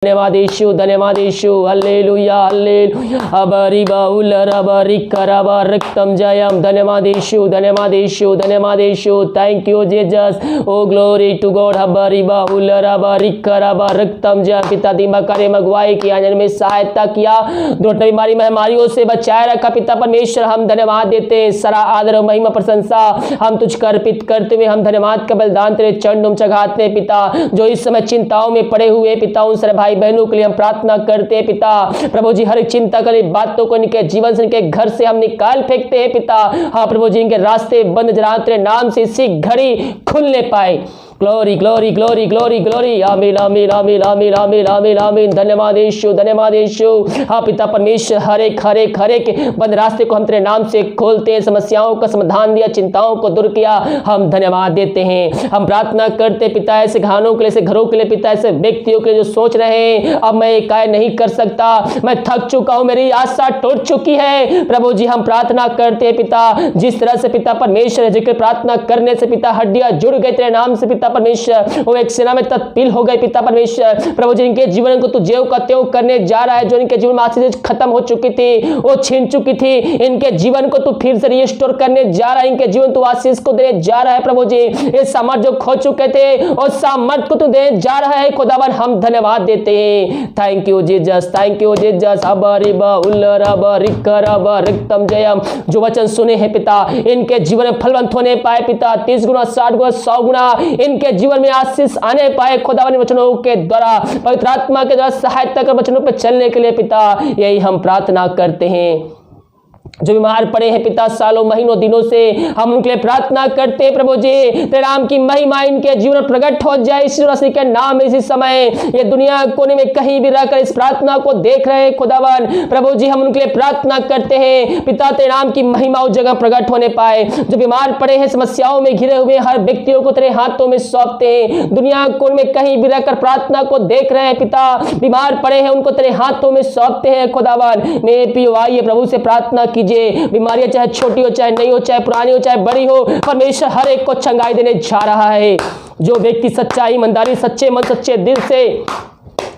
धन्यवाद यीशु, धन्यवाद यीशु, हालेलुया हालेलुया, अबरिबा उलरबा रिकरबा रक्तम जयम, धन्यवाद यीशु, धन्यवाद यीशु, धन्यवाद Yeshu, thank you Jesus, O glory to God, अबरिबा उलरबा रिकरबा रक्तम जय। पिता दीमा कार्य अगुवाई किया, आनंद में सहायता किया, दुष्ट बीमारी महामारियों से बचाए रखा। पिता परमेश्वर हम धन्यवाद देते हैं, सारा आदर और महिमा प्रशंसा हम तुझको अर्पित करते हुए हम धन्यवाद का बलिदान तेरे चरणों में चढ़ाते हैं। पिता जो इस समय चिंताओं में पड़े हुए पिता उन सारे भाई बहनों के लिए हम प्रार्थना करते हैं। पिता प्रभु जी हर एक चिंता करे बातों को इनके जीवन से इनके घर से हम निकाल फेंकते हैं। पिता हाँ प्रभु जी इनके रास्ते बंद जरा तेरे नाम से इसी घड़ी खुलने पाए। Glory glory glory glory glory, आमीन आमीन आमीन आमीन आमीन आमीन आमीन, धन्यवाद यीशु, धन्यवाद यीशु। हाँ पिता परमेश्वर हर एक बंद रास्ते को हम तेरे नाम से खोलते हैं, समस्याओं का समाधान दिया, चिंताओं को दूर किया, हम धन्यवाद देते हैं। हम प्रार्थना करते पिता ऐसे घरानों के लिए, ऐसे घरों के लिए पिता, ऐसे व्यक्तियों के लिए जो सोच रहे हैं अब मैं ये कार्य नहीं कर सकता, मैं थक चुका हूँ, मेरी आशा टूट चुकी है। प्रभु जी हम प्रार्थना करते हैं पिता जिस तरह से पिता परमेश्वर जिक्र प्रार्थना करने से पिता हड्डियां जुड़ गई तेरे नाम से पिता परमेश्वर, वो एक सेना में तत्पील हो गए पिता परमेश्वर। प्रभु जी इनके जीवन को तू ज्यों का त्यों करने जा रहा है, जो इनके जीवन में आशीष खत्म हो चुकी थी, वो छीन चुकी थी, इनके जीवन को तू फिर से रिस्टोर करने जा रहा है, इनके जीवन तू आशीष को देने जा रहा है। प्रभु जी ये सामर्थ जो खो चुके थे और सामर्थ को तू देने जा रहा है खुदावन, हम धन्यवाद देते हैं। Thank you Jesus, thank you Jesus. अबरिबा उल्लरबा रिकरबा रिक्तम जयम, जो वचन सुने हैं पिता इनके जीवन में फलवंत होने पाए पिता, 30 गुना 60 गुना 100 गुना इनके जीवन में आशीष आने पाए खुदावन वचनों के द्वारा, पवित्र आत्मा के द्वारा सहायता कर वचनों पर चलने के लिए पिता यही हम प्रार्थना करते हैं। जो बीमार पड़े हैं पिता सालों महीनों दिनों से हम उनके लिए प्रार्थना करते हैं। प्रभु जी तेरे नाम की महिमा इनके जीवन प्रकट हो जाए इसी मसीह के नाम में। इसी समय ये दुनिया कोने में कहीं भी रहकर इस प्रार्थना को देख रहे हैं खुदावन, प्रभु जी हम उनके लिए प्रार्थना करते हैं पिता तेरे नाम की महिमा उस जगह प्रकट होने पाए। जो बीमार पड़े हैं समस्याओं में घिरे हुए हर व्यक्तियों को तेरे हाथों में सौंपते हैं, दुनिया कोने में कहीं भी रहकर प्रार्थना को देख रहे हैं पिता, बीमार पड़े हैं उनको तेरे हाथों में सौंपते हैं खुदावन। मेरे प्रिय आइए प्रभु से प्रार्थना कीजिए, बीमारियां चाहे छोटी हो चाहे नहीं हो, चाहे पुरानी हो चाहे बड़ी हो, परमेश्वर हर एक को चंगाई देने जा रहा है। जो व्यक्ति सच्चाई ईमानदारी सच्चे मन सच्चे दिल से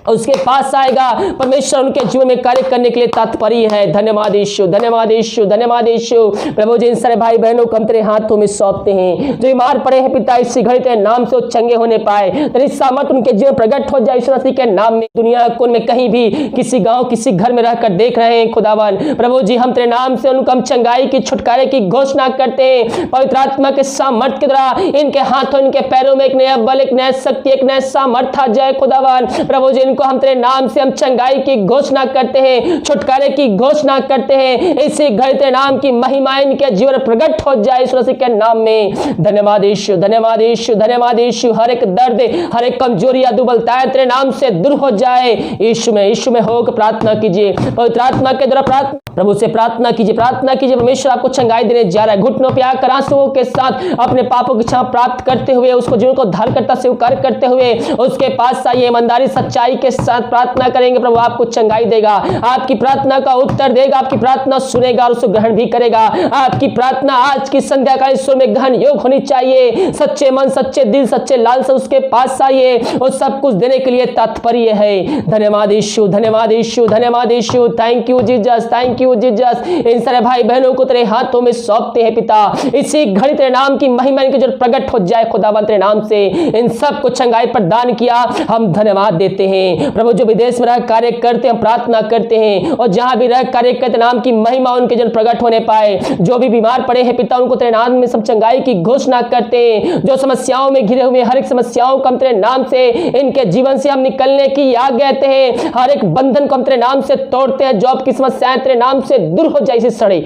उसके पास आएगा, परमेश्वर उनके जीवन में कार्य करने के लिए तत्परी है। धन्यवाद यीशु, धन्यवाद यीशु, धन्यवाद यीशु। प्रभु जी इन सारे भाई बहनों को हम तेरे हाथों में सौंपते हैं, जो बीमार पड़े हैं पिता इसी घड़ी तेरे नाम से वो चंगे होने पाए, तेरी सामर्थ उनके जीवन प्रकट हो जाए यीशु मसीह के नाम में। दुनिया कोन में कहीं भी किसी गांव किसी घर में रहकर देख रहे हैं खुदावन, प्रभु जी हम तेरे नाम से उनको हम चंगाई की छुटकारे की घोषणा करते हैं। पवित्र आत्मा के सामर्थ के द्वारा इनके हाथों इनके पैरों में एक नया बल एक नया शक्ति एक नया सामर्थ आ जाए खुदावन। प्रभु जी को हम तेरे नाम से हम चंगाई की घोषणा करते हैं, छुटकारे की घोषणा करते हैं। इसी घड़ी तेरे नाम की महिमा इनके जीवन प्रकट हो जाए यीशु मसीह के नाम में। धन्यवाद यीशु, धन्यवाद यीशु, धन्यवाद यीशु। हर एक दर्द हर एक कमजोरी या दुर्बलताएं तेरे नाम से दूर हो जाए यीशु में होकर प्रार्थना कीजिए। पवित्र आत्मा के द्वारा प्रार्थना प्रभु से प्रार्थना कीजिए, प्रार्थना कीजिए। परमेश्वर आपको चंगाई देने जा रहा है। घुटनों पे आकर आंसुओं के साथ अपने पापों की क्षमा प्राप्त करते हुए उसको जीवन को धारणकर्ता स्वीकार करते हुए उसके पास आइए, ईमानदारी सच्चाई के साथ प्रार्थना करेंगे। प्रभु आपको चंगाई देगा, आपकी प्रार्थना का उत्तर देगा, आपकी प्रार्थना सुनेगा और उसको ग्रहण भी करेगा। आपकी प्रार्थना आज की संध्या कालीन स्वर में गहन योग होनी चाहिए। सच्चे मन सच्चे दिल सच्चे लाल से उसके पास आइए, वो सब कुछ देने के लिए तात्पर्य है। धन्यवाद यीशु, धन्यवाद यीशु, धन्यवाद Yeshu. Thank you Jesus, thank you Jesus. इन सारे भाई बहनों को तेरे हाथों में सौंपते हैं पिता, इसी घड़ी तेरे नाम की महिमा इनकी जो प्रकट हो जाए खुदावंत तेरे नाम से इन सब को चंगाई प्रदान किया, हम धन्यवाद देते हैं। प्रभु जो विदेश में रह कार्य करते हम प्रार्थना करते हैं और जहां भी रह कार्य करते नाम की महिमा उनके जन प्रकट होने पाए। जो भी बीमार पड़े हैं पिता उनको तेरे नाम में सब चंगाई की घोषणा करते हैं। जो समस्याओं में घिरे हुए हर एक समस्याओं को हम तेरे नाम से इनके जीवन से हम निकलने की आज्ञा देते हैं। हर एक बंधन को हम तेरे नाम से तोड़ते हैं। जॉब की समस्याएं तेरे नाम से दूर हो जाए इसी सड़े।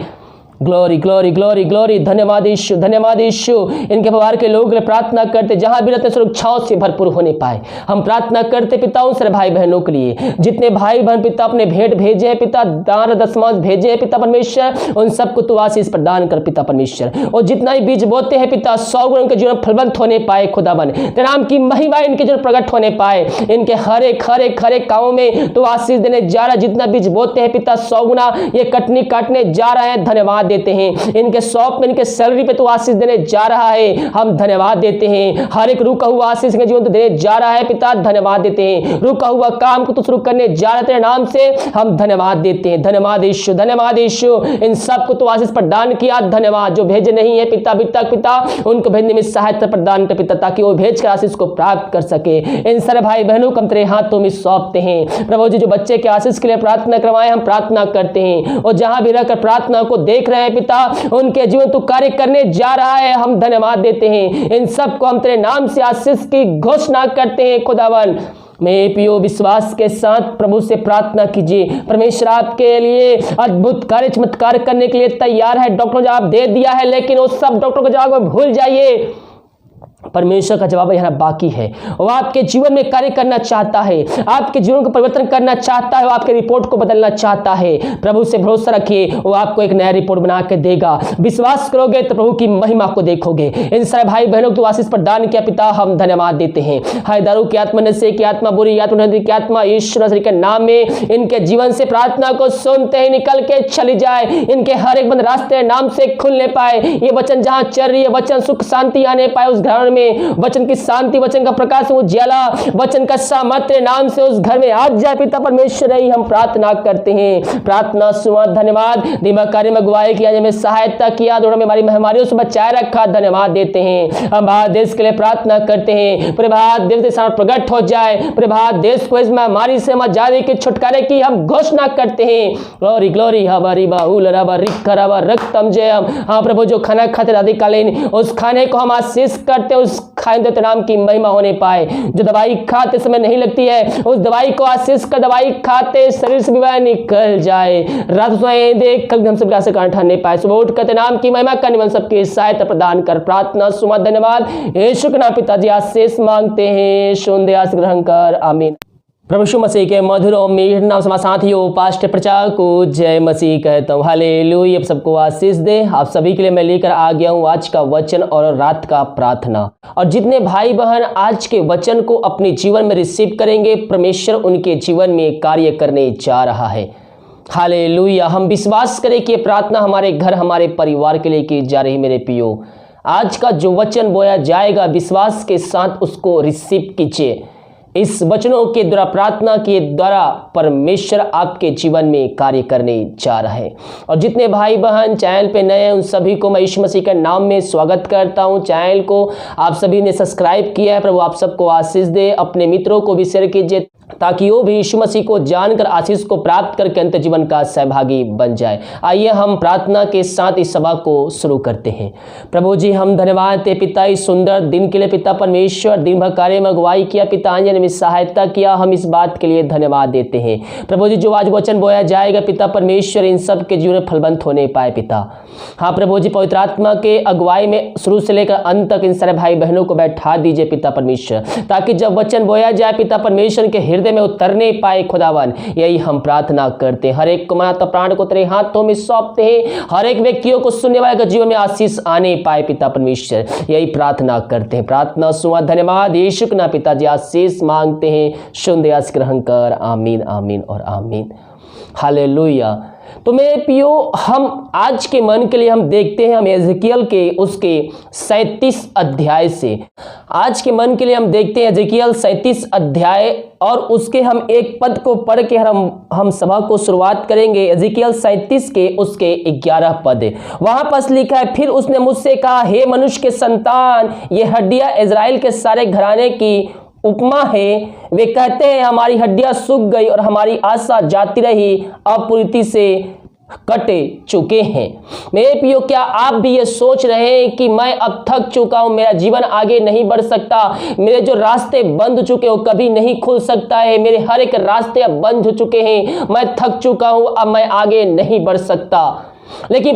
Glory glory glory glory. धन्यवाद यीशु, धन्यवाद यीशु। इनके परिवार के लोग प्रार्थना करते जहां भी रहते सुरक्षाओं से भरपूर होने पाए। हम प्रार्थना करते पिता उन सारे भाई बहनों के लिए जितने भाई बहन पिता अपने भेंट भेजे हैं पिता, दान दशमांश भेजे हैं पिता परमेश्वर, उन सबको तू आशीष प्रदान कर पिता परमेश्वर। और जितना ही बीज बोते हैं पिता 100 गुण उनके जीवन फलवंत होने पाए खुदावन। तेरे नाम की महिमा इनके जीवन प्रकट होने पाए। इनके हर एक कामों में तू आशीष देने जा रहा है। जितना बीज बोते हैं पिता 100 गुना ये कटनी काटने जा रहे हैं। धन्यवाद देते हैं। इनके शॉप में, इनके सैलरी पे तू आशीष देने जा रहा है, हम धन्यवाद देते हैं। हर एक रुका हुआ आशीष के जीवन तो देने जा रहा है पिता, धन्यवाद देते हैं। रुका हुआ काम को तो शुरू करने जा रहे तेरे नाम से, हम धन्यवाद देते हैं। धन्यवाद यीशु, धन्यवाद यीशु। इन सबको तो आशीष प्रदान किया, धन्यवाद। जो भेजे नहीं है पिता उनको भेजने में सहायता प्रदान कर पिता, ताकि वो भेज कर आशीष को प्राप्त कर सके। इन सारे भाई बहनों को हम तेरे हाथों में सौंपते हैं प्रभु जी। जो बच्चे के आशीष के लिए प्रार्थना करवाएं, हम प्रार्थना करते हैं, और जहां भी रहकर प्रार्थना को देख रहे हैं पिता, उनके जीवन तू कार्य करने जा रहा है, हम धन्यवाद देते हैं। इन सबको हम तेरे नाम से आशीष की घोषणा करते हैं खुदावन। मैं पियो विश्वास के साथ प्रभु से प्रार्थना कीजिए। परमेश्वर आपके लिए अद्भुत कार्य, चमत्कार करने के लिए तैयार है। डॉक्टर ने जवाब दे दिया है, लेकिन वो सब डॉक्टर का जवाब भूल जाइए। परमेश्वर का जवाब यहाँ बाकी है। वो आपके जीवन में कार्य करना चाहता है, आपके जीवन को परिवर्तन करना चाहता है, वो आपके रिपोर्ट को बदलना चाहता है। प्रभु से भरोसा रखिए, वो आपको एक नया रिपोर्ट बना के देगा। विश्वास करोगे तो प्रभु की महिमा को देखोगे। इन सारे भाई बहनों को आशीष प्रदान किया पिता, हम धन्यवाद देते हैं। हाय दारू की आत्मा, नशे की आत्मा, बुरी आत्मा की आत्मा, यीशु मसीह के नाम में इनके जीवन से प्रार्थना को सुनते ही निकल के चली जाए। इनके हर एक बंद रास्ते नाम से खुलने पाए। ये वचन जहां चल रही है, वचन सुख शांति आने पाए उस घर में। वचन की शांति, वचन का प्रकाश, उजाला, वचन का सामर्थ्य नाम से उस घर में आज जाए पिता परमेश्वर। ही हम प्रार्थना करते हैं। प्रार्थना सुना, धन्यवाद। दिमाग कार्य में अगुवाई किया, हमें सहायता किया, दोनों में हमारी महामारियों से बचाए रखा, धन्यवाद देते हैं। हम भारत देश के लिए प्रार्थना करते हैं। पूरे भारत देश के सामने प्रकट हो जाए। पूरे भारत देश को इस महामारी से आजादी के छुटकारे की हम घोषणा करते हैं। ग्लोरी ग्लोरी हमारी बाहुल रक्तम जयम। हाँ प्रभु, जो खाना खाते राधिकालीन, उस खाने को हम आशीष करते, उस खाने तेरे नाम की महिमा होने पाए। जो दवाई खाते समय नहीं लगती है, उस दवाई को आशीष कर दवाई खाते शरीर से बीमारी निकल जाए। रात में देख कर हम सब से ठहरने पाए। सुबह उठ कर नाम की महिमा करने वाले सबकी सहायता प्रदान कर। प्रार्थना सुमा, धन्यवाद यीशु के नाम पिताजी आशीष मांगते हैं, सुन दे आशीष ग्रहण कर, आमीन। प्रभु यीशु मसीह के मधुर और मीठ नाम से साथियों, पास्टर प्रचार को जय मसीह कहता हूँ। हालेलुया। आप सबको आशीष दे। आप सभी के लिए मैं लेकर आ गया हूँ आज का वचन और रात का प्रार्थना। और जितने भाई बहन आज के वचन को अपने जीवन में रिसीव करेंगे, परमेश्वर उनके जीवन में कार्य करने जा रहा है। हालेलुया। हम विश्वास करें कि प्रार्थना हमारे घर, हमारे परिवार के लिए की जा रही। मेरे प्रियो, आज का जो वचन बोया जाएगा, विश्वास के साथ उसको रिसीव कीजिए। इस वचनों के द्वारा, प्रार्थना के द्वारा परमेश्वर आपके जीवन में कार्य करने जा रहा है। और जितने भाई बहन चैनल पे नए हैं, उन सभी को मैं यीशु मसीह के नाम में स्वागत करता हूं। चैनल को आप सभी ने सब्सक्राइब किया है। प्रभु आप सबको आशीष दे। अपने मित्रों को भी शेयर कीजिए, ताकि वो भी यीशु मसीह को जानकर आशीष को प्राप्त करके अंत जीवन का सहभागी बन जाए। आइए हम प्रार्थना के साथ इस सभा को शुरू करते हैं। प्रभु जी, हम धन्यवाद देते पिता इस सुंदर दिन के लिए। पिता परमेश्वर, दिन भर कार्य में अगुवाई किया पिता, ने सहायता किया, हम इस बात के लिए धन्यवाद देते हैं। प्रभु जी, जो आज वचन बोया जाएगा पिता परमेश्वर, इन सब के जीवन में फलवंत होने पाए पिता। हाँ प्रभु जी, पवित्र आत्मा के अगुवाई में शुरू से लेकर अंत तक इन सारे भाई बहनों को बैठा दीजिए पिता परमेश्वर, ताकि जब वचन बोया जाए पिता परमेश्वर के हृदय में उतरने पाए खुदावन। यही हम प्रार्थना करते हैं। हर एक को माता प्राण को तेरे हाथों में सौंपते हैं। हर एक व्यक्तियों को सुनने वाले के जीवन में आशीष आने पाए पिता परमेश्वर, यही प्रार्थना करते हैं। प्रार्थना सुना, धन्यवाद यीशु के नाम पिताजी आशीष मांगते हैं। सुन दे आशीष ग्रहण कर, आमीन आमीन और आमीन। हालेलुया। तो मेरे प्रियो, हम आज के मन के लिए हम देखते हैं, हम एजेकियल के उसके 37 अध्याय से आज के मन के लिए हम देखते हैं एजेकियल 37 अध्याय, और उसके हम एक पद को पढ़ के हम सभा को शुरुआत करेंगे। एजेकियल 37 के उसके 11 पद। वहां पर लिखा है, फिर उसने मुझसे कहा, हे मनुष्य के संतान, ये हड्डियां इजराइल के सारे घराने की उपमा है। वे कहते हैं, हमारी हड्डियां सूख गई और हमारी आशा जाती रही, अपूर्ति से कटे चुके हैं। मेरे प्रियो, क्या आप भी ये सोच रहे हैं कि मैं अब थक चुका हूं, मेरा जीवन आगे नहीं बढ़ सकता, मेरे जो रास्ते बंद हो चुके हो कभी नहीं खुल सकता है, मेरे हर एक रास्ते अब बंद हो चुके हैं, मैं थक चुका हूं, अब मैं आगे नहीं बढ़ सकता। लेकिन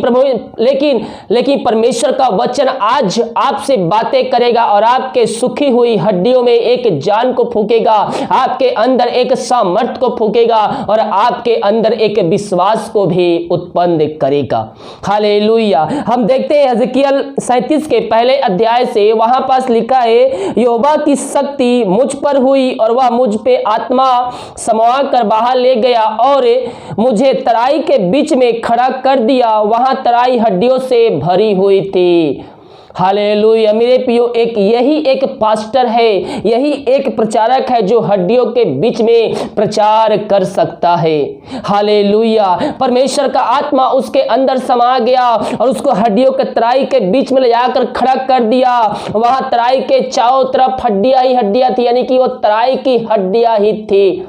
परमेश्वर का वचन आज आपसे बातें करेगा और आपके सुखी हुई हड्डियों में एक जान को फूकेगा, आपके अंदर एक सामर्थ को फूकेगा और आपके अंदर एक विश्वास को भी उत्पन्न करेगा। हालेलुया। हम देखते हैं एजेकियल 37 के पहले अध्याय से, वहां पास लिखा है, यहोवा की शक्ति मुझ पर हुई और वह मुझ पे आत्मा समवा कर बाहर ले गया और मुझे तराई के बीच में खड़ा कर दिया किया, वहां तराई हड्डियों से भरी हुई थी। हालेलुया मेरे प्रियो, यही एक पास्टर है, यही एक प्रचारक है जो हड्डियों के बीच में प्रचार कर सकता है। हालेलुया, परमेश्वर का आत्मा उसके अंदर समा गया और उसको हड्डियों के तराई के बीच में ले जाकर खड़ा कर दिया। वहां तराई के चारों तरफ हड्डियां ही हड्डियां थी, यानी कि वो तराई की हड्डियां ही थी,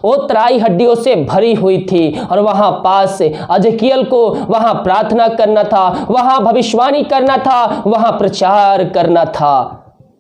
वो तराई हड्डियों से भरी हुई थी। और वहां पास एजेकियल को वहां प्रार्थना करना था, वहां भविष्यवाणी करना था, वहां प्रचार करना था।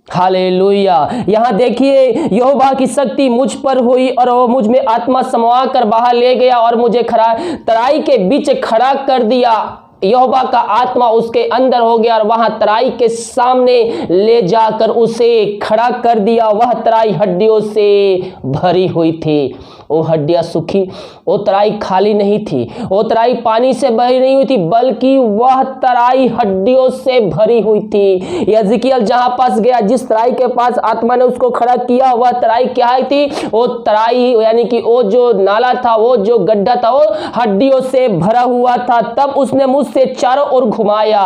हालेलुया, यहां देखिए यहोवा की शक्ति मुझ पर हुई और वो मुझ में आत्मा समवा कर बाहर ले गया और मुझे तराई के बीच खड़ा कर दिया। यहोवा का आत्मा उसके अंदर हो गया और वहां तराई के सामने ले जाकर उसे खड़ा कर दिया। वह तराई हड्डियों से भरी हुई थी, वो हड्डियां सूखी, वो तराई खाली नहीं थी, वो तराई पानी से भरी नहीं हुई थी, बल्कि वह तराई हड्डियों से भरी हुई थी। एजेकियल जहां पास गया, जिस तराई के पास आत्मा ने उसको खड़ा किया, वह तराई क्या थी? वो तराई यानी कि वो जो नाला था, वो जो गड्ढा था, वो हड्डियों से भरा हुआ था। तब उसने मुझसे चारों ओर घुमाया।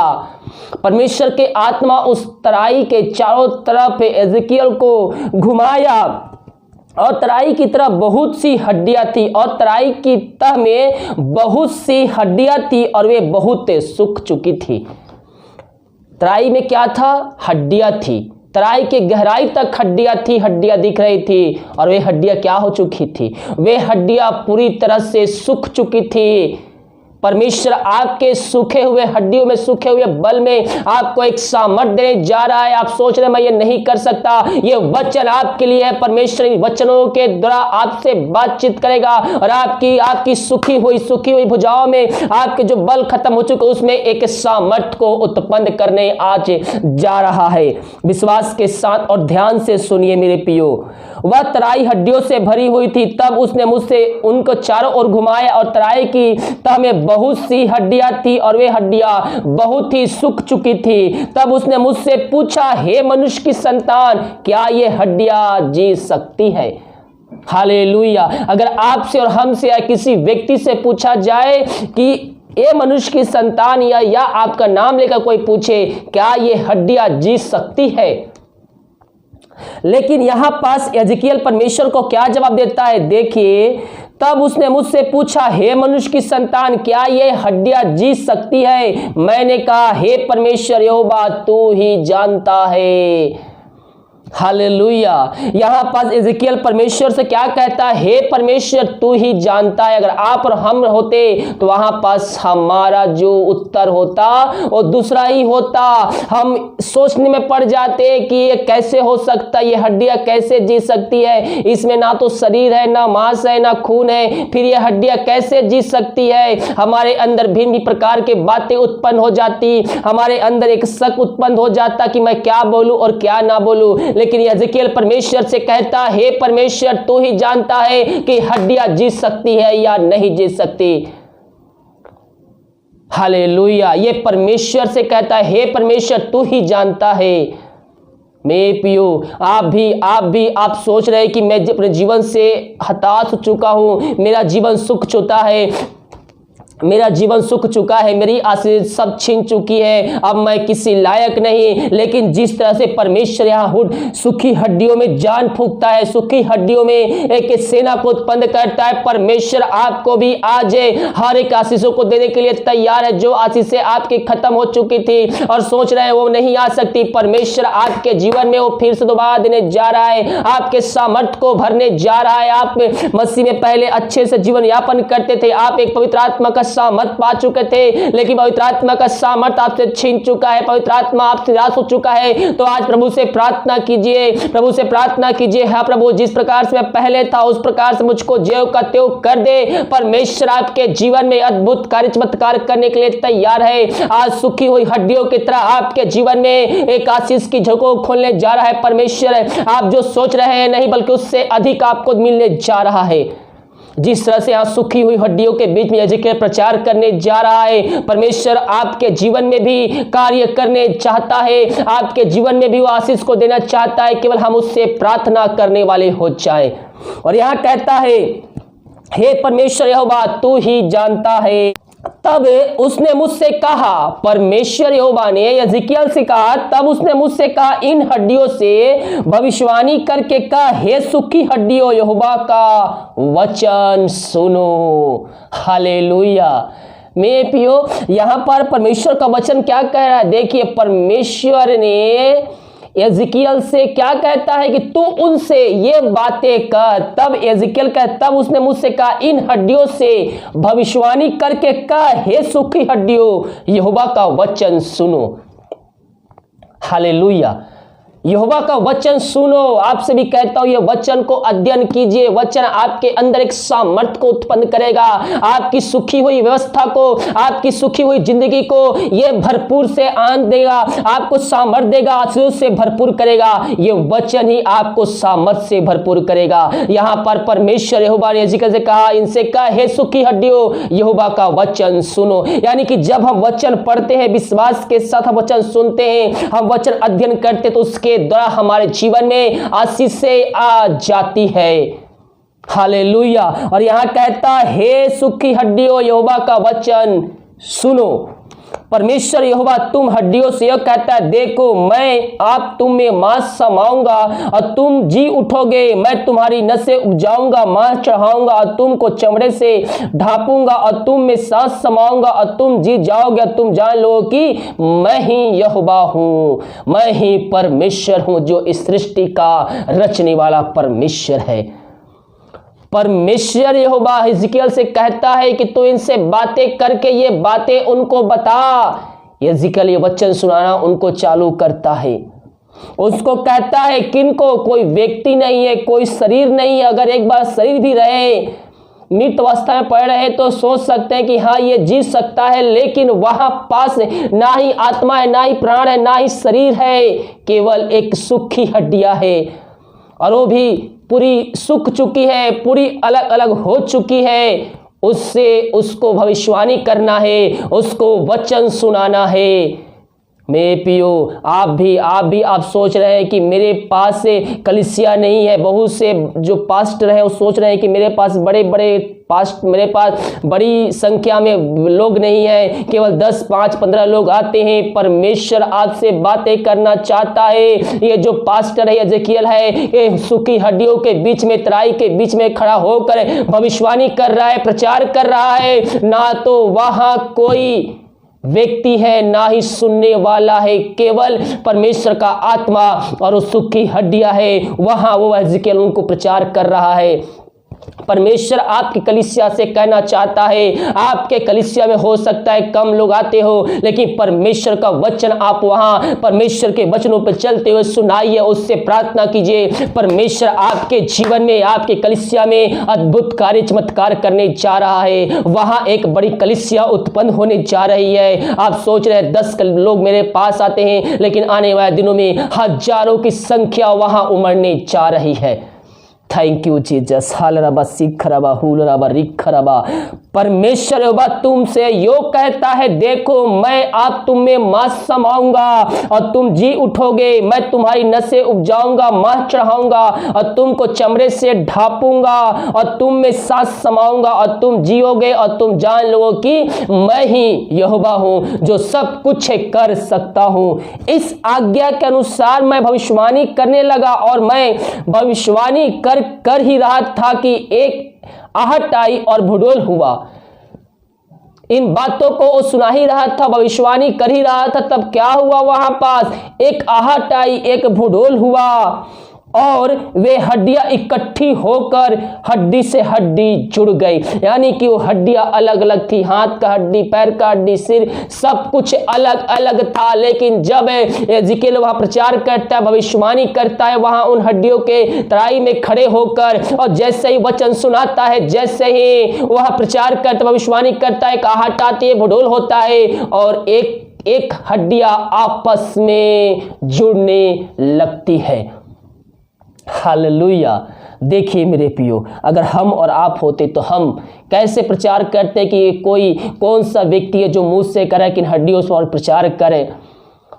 परमेश्वर के आत्मा उस तराई के चारों तरफ एजेकियल को घुमाया और तराई की तरफ बहुत सी हड्डियां थी और तराई की तह में बहुत सी हड्डियां थी और वे बहुत सूख चुकी थी। तराई में क्या था? हड्डियां थी। तराई के गहराई तक हड्डियां थी, हड्डियां दिख रही थी और वे हड्डियां क्या हो चुकी थी? वे हड्डियां पूरी तरह से सूख चुकी थी। परमेश्वर आपके सूखे हुए हड्डियों में, सूखे हुए बल में आपको एक सामर्थ देने जा रहा है। आप सोच रहे मैं ये नहीं कर सकता, ये वचन आपके लिए है। परमेश्वर इन वचनों के द्वारा आपसे बातचीत करेगा और आपकी सूखी हुई भुजाओं में आपके जो बल खत्म हो चुके उसमें एक सामर्थ को उत्पन्न करने आज जा रहा है। विश्वास के साथ और ध्यान से सुनिए मेरे प्रियो। वह तराई हड्डियों से भरी हुई थी। तब उसने मुझसे उनको चारों ओर घुमाया और तराई की तह में बहुत सी हड्डियां थी और वे हड्डियां बहुत ही सूख चुकी थी। तब उसने मुझसे पूछा, हे मनुष्य की संतान, क्या ये हड्डियां जी सकती है? हालेलुया, अगर आपसे और हमसे या किसी व्यक्ति से पूछा जाए कि ये मनुष्य की संतान या आपका नाम लेकर कोई पूछे, क्या ये हड्डियां जी सकती है? लेकिन यहां पास एजेकियल परमेश्वर को क्या जवाब देता है? देखिए, तब उसने मुझसे पूछा, हे मनुष्य की संतान, क्या ये हड्डियां जी सकती है? मैंने कहा, हे परमेश्वर यहोवा, तू ही जानता है। हालेलुया, यहां पास एजेकियल परमेश्वर से क्या कहता है? हे परमेश्वर, तू ही जानता है। अगर आप और हम होते तो वहां पास हमारा जो उत्तर होता वो दूसरा ही होता। हम सोचने में पड़ जाते कि ये कैसे हो सकता है, ये हड्डियां कैसे जी सकती है, इसमें ना तो शरीर है, ना मांस है, ना खून है, फिर ये हड्डियां कैसे जी सकती है। हमारे अंदर भिन्न भी प्रकार के बातें उत्पन्न हो जाती, हमारे अंदर एक शक उत्पन्न हो जाता कि मैं क्या बोलूं और क्या ना बोलूं। लेकिन एजेकियल परमेश्वर से कहता, हे परमेश्वर, तू ही जानता है कि हड्डियां जी सकती है या नहीं जी सकती। हालेलुया, ये परमेश्वर से कहता है, हे परमेश्वर, तू ही जानता है। मेरे प्रियो, आप सोच रहे हैं कि मैं अपने जीवन से हताश हो चुका हूं, मेरा जीवन सूख चुका है, मेरा जीवन सूख चुका है, मेरी आशीष सब छीन चुकी है, अब मैं किसी लायक नहीं। लेकिन जिस तरह से परमेश्वर यहाँ सूखी हड्डियों में जान फूंकता है, सूखी हड्डियों में एक सेना को उत्पन्न करता है, परमेश्वर आपको भी आज हर एक आशीषों को देने के लिए तैयार है। जो आशीषें आपकी खत्म हो चुकी थी और सोच रहे हैं वो नहीं आ सकती, परमेश्वर आपके जीवन में वो फिर से दोबारा देने जा रहा है, आपके सामर्थ्य को भरने जा रहा है। आप मसीह में पहले अच्छे से जीवन यापन करते थे, आप एक पवित्र आत्मा का सामर्थ पा चुके थे, लेकिन पवित्र आत्मा का सामर्थ आपसे छीन चुका है, पवित्र आत्मा आपसे निराश हो चुका है। तो आज प्रभु से प्रार्थना कीजिए, प्रभु से प्रार्थना कीजिए, हाँ प्रभु, जिस प्रकार से मैं पहले था उस प्रकार से मुझको ज्यों का त्यों कर दे। परमेश्वर आपके जीवन में अद्भुत कार्य चमत्कार करने के लिए तैयार है। आज सूखी हुई हड्डियों की तरह आपके जीवन में एक आशीष की झोंकों खोलने जा रहा है परमेश्वर। आप जो सोच रहे हैं नहीं, बल्कि उससे अधिक आपको मिलने जा रहा है। जिस तरह से आज सूखी हुई हड्डियों के बीच में एजेकियल प्रचार करने जा रहा है, परमेश्वर आपके जीवन में भी कार्य करने चाहता है, आपके जीवन में भी वो आशीष को देना चाहता है, केवल हम उससे प्रार्थना करने वाले हो जाए। और यहाँ कहता है, हे परमेश्वर यहोवा, तू ही जानता है। तब उसने मुझसे कहा, परमेश्वर यहोवा ने यिज्कियल से कहा, तब उसने मुझसे कहा, इन हड्डियों से भविष्यवाणी करके कहा, हे सूखी हड्डियों, यहोवा का वचन सुनो। हालेलुया। मेरे प्रियो, यहां पर परमेश्वर का वचन क्या कह रहा है? देखिए, परमेश्वर ने यिज्कियल से क्या कहता है कि तू उनसे ये बातें कर। तब यिज्कियल कह, तब उसने मुझसे कहा, इन हड्डियों से भविष्यवाणी करके कहा, हे सूखी हड्डियों, यहोवा का वचन सुनो। हालेलुया। यहोवा का वचन सुनो। आपसे भी कहता हूं, ये वचन को अध्ययन कीजिए। वचन आपके अंदर एक सामर्थ्य को उत्पन्न करेगा, आपकी सुखी हुई व्यवस्था को, आपकी सुखी हुई जिंदगी को ये भरपूर से आनंद देगा, आपको सामर्थ्य देगा, आशीष से भरपूर करेगा। ये वचन ही आपको सामर्थ्य से भरपूर करेगा। यहां पर परमेश्वर यहोवा ने यिज्कियल से कहा, इनसे कहा, हे सूखी हड्डियों, यहोवा का वचन सुनो। यानी कि जब हम वचन पढ़ते हैं, विश्वास के साथ हम वचन सुनते हैं, हम वचन अध्ययन करते, तो उसके द्वारा हमारे जीवन में आशीष से आ जाती है। हालेलुया। और यहां कहता, हे सूखी हड्डियों, यहोवा का वचन सुनो। परमेश्वर यहोवा तुम हड्डियों से यह कहता है, देखो मैं आप तुम में मांस समाऊंगा और तुम जी उठोगे। मैं तुम्हारी नसें उपजाऊंगा, मांस चढ़ाऊंगा और तुमको चमड़े से ढांपूंगा और तुम में सांस समाऊंगा और तुम जी जाओगे। तुम जान लो कि मैं ही यहोवा हूं, मैं ही परमेश्वर हूं, जो इस सृष्टि का रचने वाला परमेश्वर है। परमेश्वर यहोवा यिज्कियल से कहता है कि तू इनसे बातें करके ये बातें उनको बता। यिज्कियल ये वचन सुनाना उनको चालू करता है। उसको कहता है, किनको? कोई व्यक्ति नहीं है, कोई शरीर नहीं है। अगर एक बार शरीर भी रहे, मृत अवस्था में पड़ रहे, तो सोच सकते हैं कि हाँ ये जी सकता है, लेकिन वहां पास ना ही आत्मा है, ना ही प्राण है, ना ही शरीर है, केवल एक सूखी हड्डियां है। और वो भी पूरी सूख चुकी है, पूरी अलग अलग हो चुकी है। उसको भविष्यवाणी करना है, उसको वचन सुनाना है। मेरे प्रियो, आप सोच रहे हैं कि मेरे पास से कलीसिया नहीं है। बहुत से जो पास्टर हैं वो सोच रहे हैं कि मेरे पास मेरे पास बड़ी संख्या में लोग नहीं है, केवल 10, 5, 15 लोग आते हैं। परमेश्वर आपसे बातें करना चाहता है। ये जो पास्टर है, यिज्कियल है, ये सूखी हड्डियों के बीच में, तराई के बीच में खड़ा होकर भविष्यवाणी कर रहा है, प्रचार कर रहा है। ना तो वहां कोई व्यक्ति है, ना ही सुनने वाला है, केवल परमेश्वर का आत्मा और वो सूखी हड्डियां है। वहां वो यिज्कियल उनको प्रचार कर रहा है। परमेश्वर आपकी कलीसिया से कहना चाहता है, आपके कलीसिया में हो सकता है कम लोग आते हो, लेकिन परमेश्वर का वचन आप वहां परमेश्वर के वचनों पर चलते हुए सुनाइए, उससे प्रार्थना कीजिए। परमेश्वर आपके जीवन में, आपके कलीसिया में अद्भुत कार्य, चमत्कार करने जा रहा है। वहां एक बड़ी कलीसिया उत्पन्न होने जा रही है। आप सोच रहे हैं 10 लोग मेरे पास आते हैं, लेकिन आने वाले दिनों में हजारों की संख्या वहां उमड़ने जा रही है। Thank you Jesus. हालरबा सिखरबा हुलरबा रिखरबा। परमेश्वर यहोवा तुमसे यो कहता है, देखो मैं आप तुम में मांस समाऊंगा और तुम जी उठोगे। मैं तुम्हारी नसें उपजाऊंगा, मांस चढ़ाऊंगा और तुमको चमड़े से ढांपूंगा और तुम में सांस समाऊंगा और तुम जियोगे और तुम जान लो कि मैं ही यहोवा हूं, जो सब कुछ कर सकता हूं। इस आज्ञा के अनुसार मैं भविष्यवाणी करने लगा और मैं भविष्यवाणी कर ही रहा था कि एक आहट आई और भूडोल हुआ। इन बातों को वो सुना ही रहा था, भविष्यवाणी कर ही रहा था। तब क्या हुआ? वहां पास एक आहट आई, एक भूडोल हुआ और वे हड्डियां इकट्ठी होकर हड्डी से हड्डी जुड़ गई। यानी कि वो हड्डियां अलग अलग थी, हाथ का हड्डी, पैर का हड्डी, सिर, सब कुछ अलग अलग था। लेकिन जब यिज्कियल वहां प्रचार करता है, भविष्यवाणी करता है, वहां उन हड्डियों के तराई में खड़े होकर, और जैसे ही वचन सुनाता है, जैसे ही वहां प्रचार करता, भविष्यवाणी करता है, आहट आती है, भूडोल होता है और एक हड्डियां आपस में जुड़ने लगती है। हालेलुया। देखिए मेरे प्रियो, अगर हम और आप होते तो हम कैसे प्रचार करते कि कोई कौन सा व्यक्ति है जो मुंह से करे कि हड्डियों पर प्रचार करे।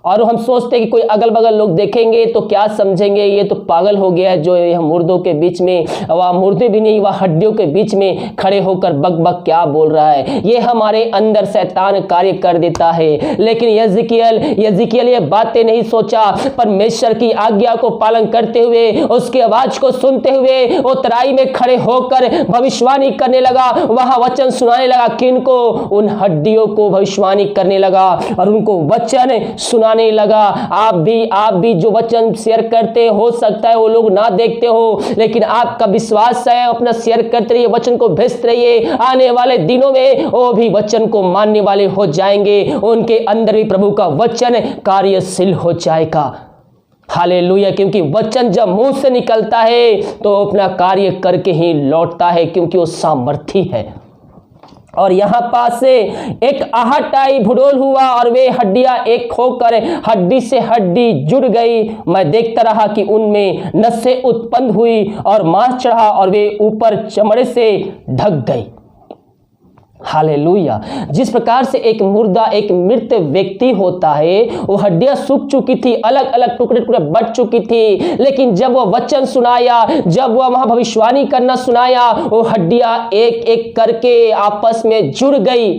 और हम सोचते हैं कि कोई अगल बगल लोग देखेंगे तो क्या समझेंगे, ये तो पागल हो गया है जो यह मुर्दों के बीच में, वह मुर्दे भी नहीं, वह हड्डियों के बीच में खड़े होकर बक बक क्या बोल रहा है। ये हमारे अंदर शैतान कार्य कर देता है। लेकिन यज़िकियल ये बातें नहीं सोचा। परमेश्वर की आज्ञा को पालन करते हुए, उसकी आवाज को सुनते हुए वो तराई में खड़े होकर भविष्यवाणी करने लगा, वहां वचन सुनाने लगा। किनको? उन हड्डियों को भविष्यवाणी करने लगा और उनको वचन सुनाने लगा। आप भी जो वचन शेयर करते हो सकता है वो लोग ना देखते हो, लेकिन आपका विश्वास है, अपना शेयर करते रहिए, वचन को भेजते रहिए। आने वाले दिनों में वो भी वचन को मानने वाले हो जाएंगे, उनके अंदर भी प्रभु का वचन कार्यशील हो जाएगा। हालेलुया। क्योंकि वचन जब मुंह से निकलता है तो अपना कार्य करके ही लौटता है, क्योंकि वो सामर्थी है। और यहाँ पास से एक आहट आई, भूडोल हुआ और वे हड्डियां एक होकर हड्डी से हड्डी जुड़ गई। मैं देखता रहा कि उनमें नसें उत्पन्न हुई और मांस चढ़ा और वे ऊपर चमड़े से ढक गई। हालेलुया। जिस प्रकार से एक मुर्दा, एक मृत व्यक्ति होता है, वो हड्डियां सूख चुकी थी, अलग अलग टुकड़े टुकड़े बट चुकी थी, लेकिन जब वह वचन सुनाया, जब वह वहां भविष्यवाणी करना सुनाया, वो हड्डियां एक एक करके आपस में जुड़ गई।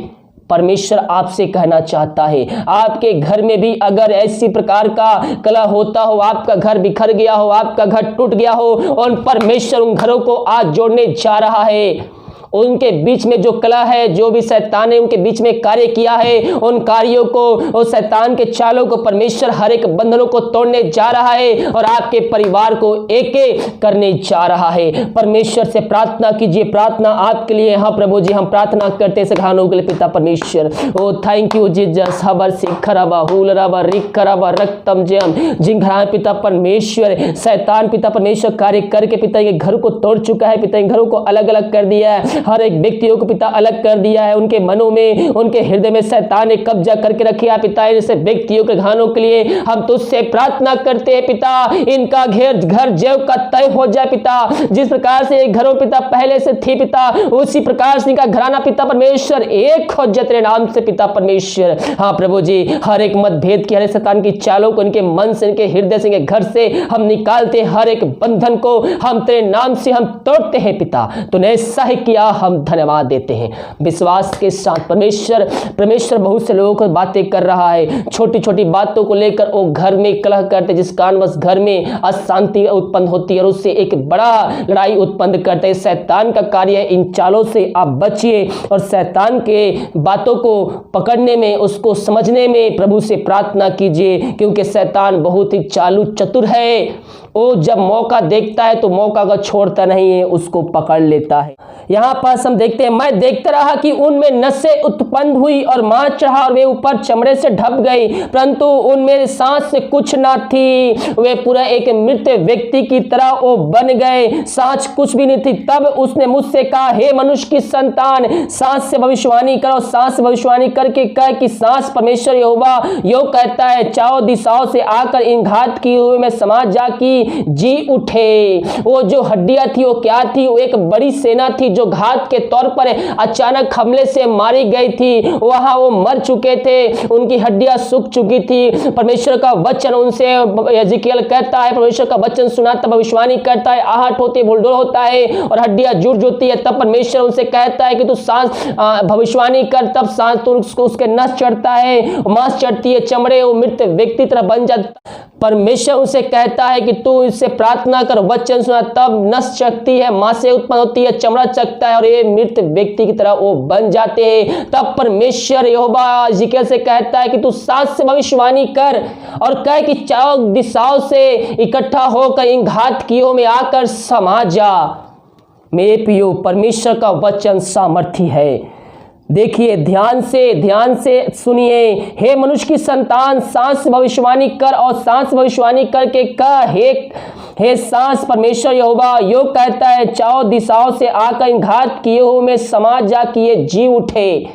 परमेश्वर आपसे कहना चाहता है, आपके घर में भी अगर ऐसी प्रकार का कला होता हो, आपका घर बिखर गया हो, आपका घर टूट गया हो, और परमेश्वर उन घरों को आज जोड़ने जा रहा है। उनके बीच में जो कला है, जो भी शैतान ने उनके बीच में कार्य किया है, उन कार्यों को, उस शैतान के चालों को परमेश्वर हर एक बंधनों को तोड़ने जा रहा है और आपके परिवार को एक एक करने जा रहा है। परमेश्वर से प्रार्थना कीजिए, प्रार्थना आपके लिए। हाँ प्रभु जी, हम प्रार्थना करते हैं घानों के लिए पिता परमेश्वर। ओ थैंक यू जीसस। हबर सिखरबा हुलरबा रिखरबा रक्तम जयम जिंघरा पिता परमेश्वर, शैतान पिता परमेश्वर कार्य करके पिता के घर को तोड़ चुका है, पिता के घरों को अलग अलग कर दिया है, हर एक व्यक्तियों को पिता अलग कर दिया है। उनके मनों में, उनके हृदय में शैतान ने कब्जा करके रखा है पिता। ऐसे व्यक्तियों के घानों के लिए हम तुझसे प्रार्थना करते हैं पिता, इनका घर जैव का तय हो जाए पिता। जिस प्रकार से घरों पिता पहले से थी पिता, उसी प्रकार से इनका घराना पिता परमेश्वर एक हो जाए तेरे नाम से पिता परमेश्वर। हाँ प्रभु जी, हर एक मतभेद की, हर एक शैतान की चालों को इनके मन से, इनके हृदय से, इनके घर से हम निकालते, हर एक बंधन को हम तेरे नाम से हम तोड़ते हैं पिता। तूने ऐसा ही किया, हम धन्यवाद देते हैं विश्वास के साथ। परमेश्वर बहुत से लोगों को बातें कर रहा है, छोटी छोटी बातों को लेकर वो घर में कलह करते, जिस कारणवश घर में अशांति उत्पन्न होती है और उससे एक बड़ा लड़ाई उत्पन्न करते हैं। शैतान का कार्य है, इन चालों से आप बचिए और शैतान के बातों को पकड़ने में, उसको समझने में प्रभु से प्रार्थना कीजिए, क्योंकि शैतान बहुत ही चालू चतुर है। वो जब मौका देखता है तो मौका को छोड़ता नहीं है, उसको पकड़ लेता है। यहाँ पास हम देखते हैं, मैं देखता रहा कि उनमें नसें उत्पन्न हुई और मांस चढ़ा और वे ऊपर चमड़े से ढप गई, परंतु उनमें सांस से कुछ ना थी। वे पूरा एक मृत व्यक्ति की तरह वो बन गए, सांस कुछ भी नहीं थी। तब उसने मुझसे कहा, हे मनुष्य की संतान, सांस से भविष्यवाणी करो। सांस से भविष्यवाणी करके कह कि सांस परमेश्वर यहोवा यो कहता है, चारों दिशाओं से आकर इन घात किए हुए में समा जा की जी उठे। वो जो हड्डियां थी वो क्या थी? वो एक बड़ी सेना थी जो घात के तौर पर अचानक हमले से मारी गई थी। वहां वो मर चुके थे, उनकी हड्डियां सूख चुकी थी। परमेश्वर का वचन उनसे, यज़िकियल कहता है, परमेश्वर का वचन सुनाता, भविष्यवाणी करता है, आहट होती है, भूलडोल होता है और हड्डियां जुड़ जुड़ती है। तब परमेश्वर उनसे कहता है कि तू सांस भविष्यवाणी कर, तब सांस तो उसके नस चढ़ता है, मांस चढ़ती है, चमड़े वो मृत व्यक्ति तरह बन जाता। परमेश्वर उनसे कहता है कि तू इससे प्रार्थना कर, वचन सुना, तब नस चढ़ती है, मांसें उत्पन्न होती है, चमड़ा चकता है और ये मृत व्यक्ति की तरह वो बन जाते हैं। तब परमेश्वर यहोवा यज़िकियल से कहता है कि तू सांस से भविष्यवाणी कर और कह कि चारों दिशाओं से इकट्ठा होकर इन घात कियों में आकर समा जा। मेरे प्रियो, परमेश्वर का वचन सामर्थी है। देखिए, ध्यान से सुनिए। हे मनुष्य की संतान, सांस भविष्यवाणी कर और सांस भविष्यवाणी करके कह, हे सांस, परमेश्वर यहोवा यो कहता है, चारों दिशाओं से आकर इन घात किए हुए में समा जा किए जी उठे।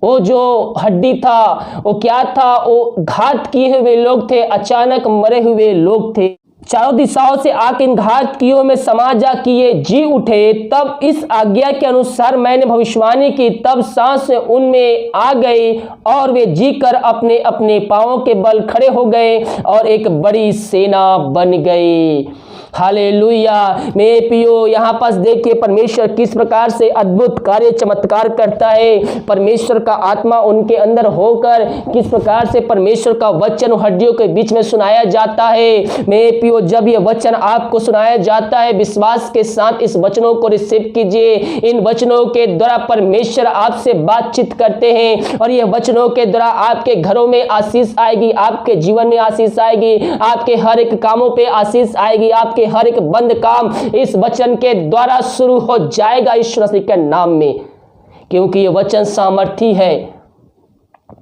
वो जो हड्डी था वो क्या था? वो घात किए हुए लोग थे, अचानक मरे हुए लोग थे। चारों दिशाओं से आग इन घातियों में समा जा कि ये जी उठे। तब इस आज्ञा के अनुसार मैंने भविष्यवाणी की, तब सांस उनमें आ गई और वे जी कर अपने अपने पांवों के बल खड़े हो गए और एक बड़ी सेना बन गई। हालेलुया। मेरे प्रियो, यहाँ पास देखिए परमेश्वर किस प्रकार से अद्भुत कार्य चमत्कार करता है। परमेश्वर का आत्मा उनके अंदर होकर किस प्रकार से परमेश्वर का वचन हड्डियों के बीच में सुनाया जाता है। मेरे प्रियो, जब ये वचन आपको सुनाया जाता है, विश्वास के साथ इस वचनों को रिसीव कीजिए। इन वचनों के द्वारा परमेश्वर आपसे बातचीत करते हैं और ये वचनों के द्वारा आपके घरों में आशीष आएगी, आपके जीवन में आशीष आएगी, आपके हर एक कामों पे आशीष आएगी, आपके हर एक बंद काम इस वचन के द्वारा शुरू हो जाएगा यीशु मसीह के नाम में, क्योंकि ये वचन सामर्थी है।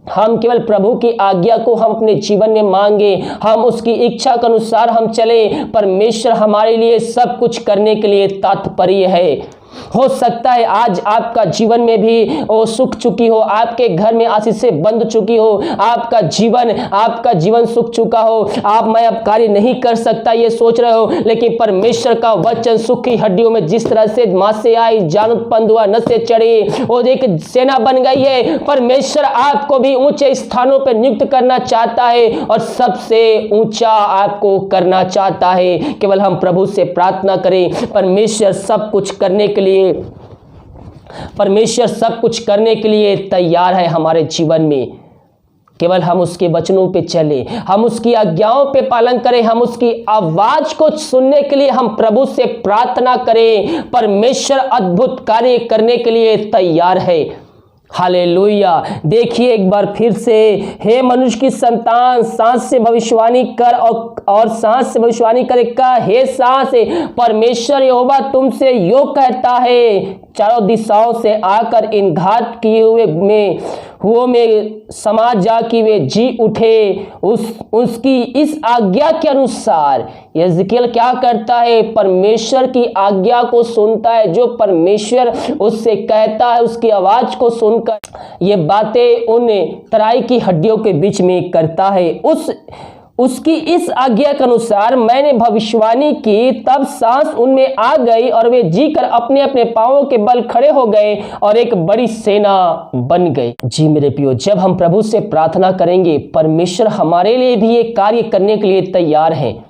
हम केवल प्रभु की आज्ञा को हम अपने जीवन में मांगे, हम उसकी इच्छा के अनुसार हम चले, परमेश्वर हमारे लिए सब कुछ करने के लिए तत्पर है। हो सकता है आज आपका जीवन में भी वो सुख चुकी हो, आपके घर में आशीषें बंद चुकी हो, आपका जीवन सुख चुका हो, मैं अब कार्य नहीं कर सकता ये सोच रहे हो, लेकिन परमेश्वर का वचन सुखी हड्डियों में जिस तरह से मांसे आई, जान उत्पन्न हुआ, नसें चढ़ी, वो एक सेना बन गई है। परमेश्वर आपको भी ऊंचे स्थानों पर नियुक्त करना चाहता है और सबसे ऊंचा आपको करना चाहता है। केवल हम प्रभु से प्रार्थना करें। परमेश्वर सब कुछ करने के लिए तैयार है हमारे जीवन में। केवल हम उसके वचनों पे चले, हम उसकी आज्ञाओं पे पालन करें, हम उसकी आवाज को सुनने के लिए हम प्रभु से प्रार्थना करें। परमेश्वर अद्भुत कार्य करने के लिए तैयार है। हालेलुया। देखिए एक बार फिर से, हे मनुष्य की संतान, सांस से भविष्यवाणी कर और सांस से भविष्यवाणी करे का, हे सांस, परमेश्वर यहोवा तुमसे यो कहता है, चारों दिशाओं से आकर इन घात किए हुए में समा जा कि वे जी उठे। उसकी इस आज्ञा के अनुसार यिर्मयाह क्या करता है? परमेश्वर की आज्ञा को सुनता है। जो परमेश्वर उससे कहता है, उसकी आवाज को सुनकर ये बातें उन तराई की हड्डियों के बीच में करता है। उसकी इस आज्ञा के अनुसार मैंने भविष्यवाणी की, तब सांस उनमें आ गई और वे जी कर अपने अपने पांवों के बल खड़े हो गए और एक बड़ी सेना बन गई। जी मेरे प्रियो, जब हम प्रभु से प्रार्थना करेंगे, परमेश्वर हमारे लिए भी ये कार्य करने के लिए तैयार है।